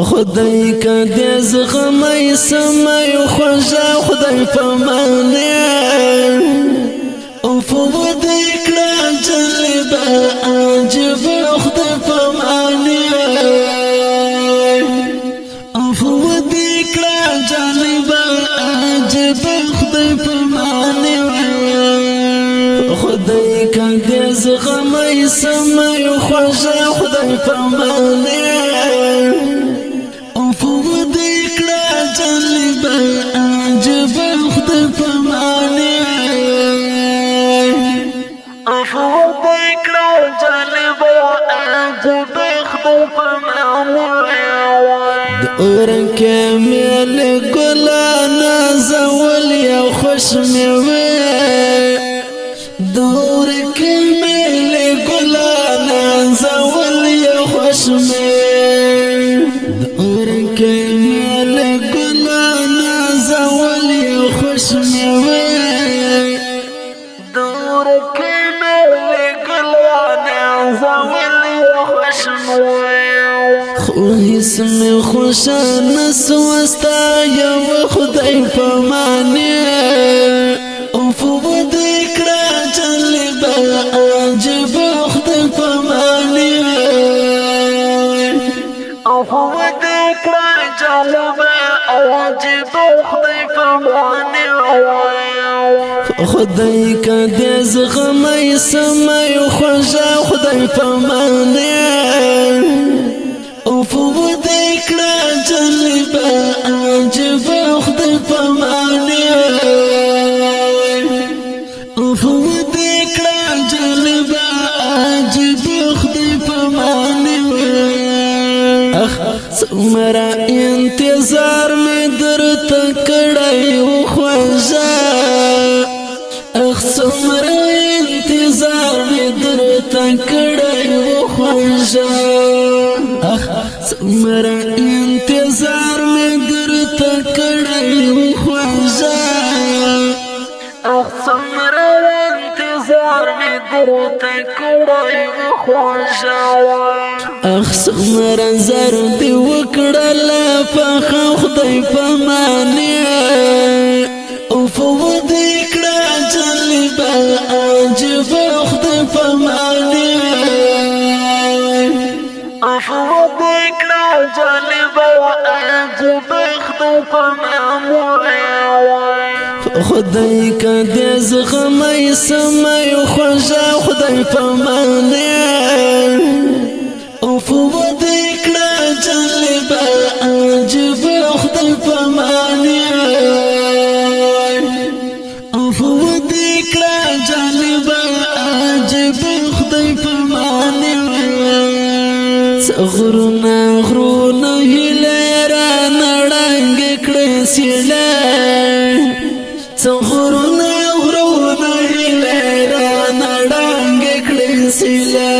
خدای کدی زغمی سمای خوژا خدای پمانه او فود کلا جلبا عجب خدای پمانه او فود کلا جلبا عجب خدای پمانه خدای کدی زغمی سمای خوژا خدای پمانه دور كامل قلانا زول يا خوش موي دور كامل قلانا زول يا خوش موي دور كامل قلانا زول يا خوش موي دور كامل قلانا زول يا خوش موي اسم خوشان سوستا یو خدای پمانه او فود کړه جلبا عجب خدای پمانه او فود کړه جلبا عجب خدای پمانه خدای کدی زغمی سمای خوژا خدای پمانه او فود کړه جلبا عجب خدای پمانه او فود کړه جلبا عجب خدای پمانه اخ څومره انتظار مې درته کړی و خوږه اخ څومره انتظار مې درته کړی و خوږه څومره انتظار مې درته کړی و خوږه څومره انتظار مې درته کړی و خوږه څومره زر دې وکړله پخه خدای پمانه او فود کړه جلبا عجب خدای پمانه فود کړه جلبا عجب خدای پمانه خدای کدی زغمی سمای خوژا خدای پمانه او فود کړه جلبا عجب خدای پمانه او فود کړه جلبا عجب خدای پمانه غرونا غرونا هیلرا نړنګ کړه سیله غرونا غرونا هیلرا نړنګ کړه سیله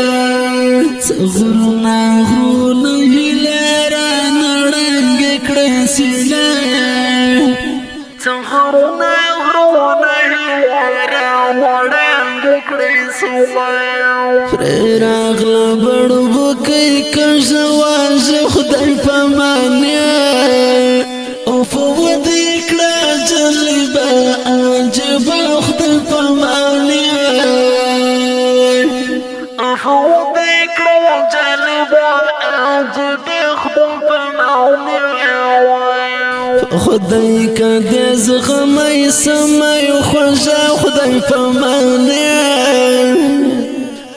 غرونا غرونا هیلرا نړنګ کړه سیله غرونا غرونا هیلرا نړنګ کړه سیله راغله بړو بوکي کژواژ خدای پمانه او فود کړه جلبا عجب خدای پمانه او فود کړه جلبا عجب خدای پمانه خدای کدی زغمی سمای خوژا خدای پمانه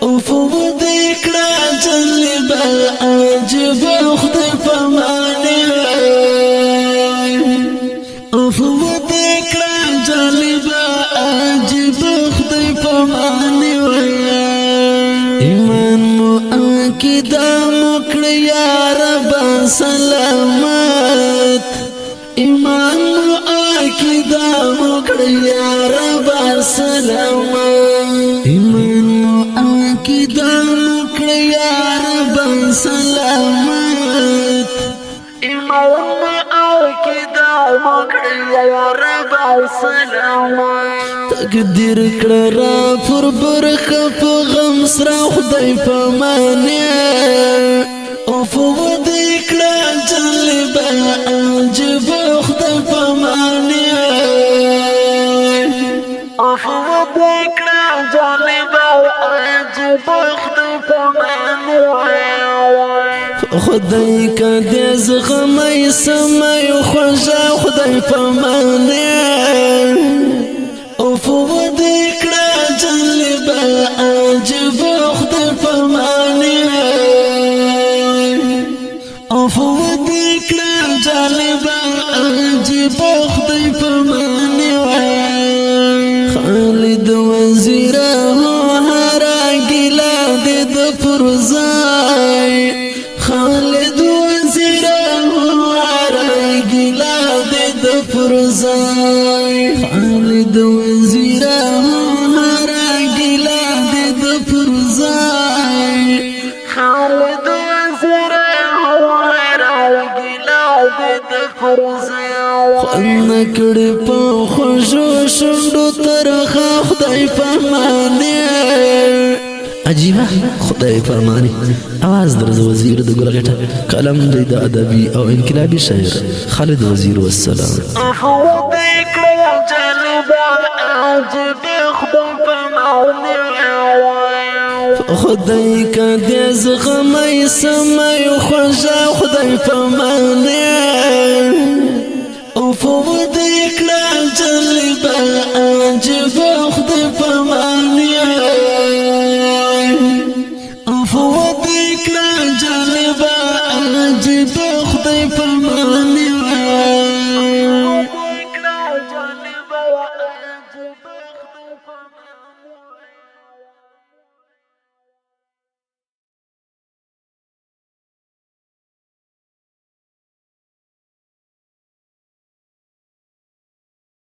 او فود کړه جلبا عجب خدای پمانه او فود کړه جلبا عجب خدای پمانه ایمان مو عقیده مو کړه یا رب سلامت ایمان مو عقیده مو کړه یا رب سلامت ایمان مو عقیده مو کړه یا رب سلامت ایمان مو عقیده مو کړه یا رب سلامت تقدیر کړه را پر برخه په غم سره خدای پمانه او فود کړه افوض کړه جالبه عجیبه خدای په معنی خدای که دې زغمی سمی خوږه خدای په معنی افوض کړه جالبه عجیبه خدای په معنی افوض کړه جالبه عجیبه خدای په معنی خالد وزیر هر ګلا دې د پرزای خالد وزیر هر ګلا دې د پرزای خالد وزیر هر ګلا دې د پرزای خالد وزیر هر ګلا دې د پرزای خوند کړي په خوشو شونډو ترخه خدای فرمانه عجیبه خدای فرمانه आवाज درز وزیر د ګلغټه کلم د ادبي او انقلابي شاعر خالد وزیر والسلام افوض کړه جلبه عجیبه خدای فرمانه خدای که دې زغمی سمی خوږه خدای فرمانه افوض کړه جلبه عجیبه خدای په معنی افوض کړه جلبه عجیبه خدای په معنی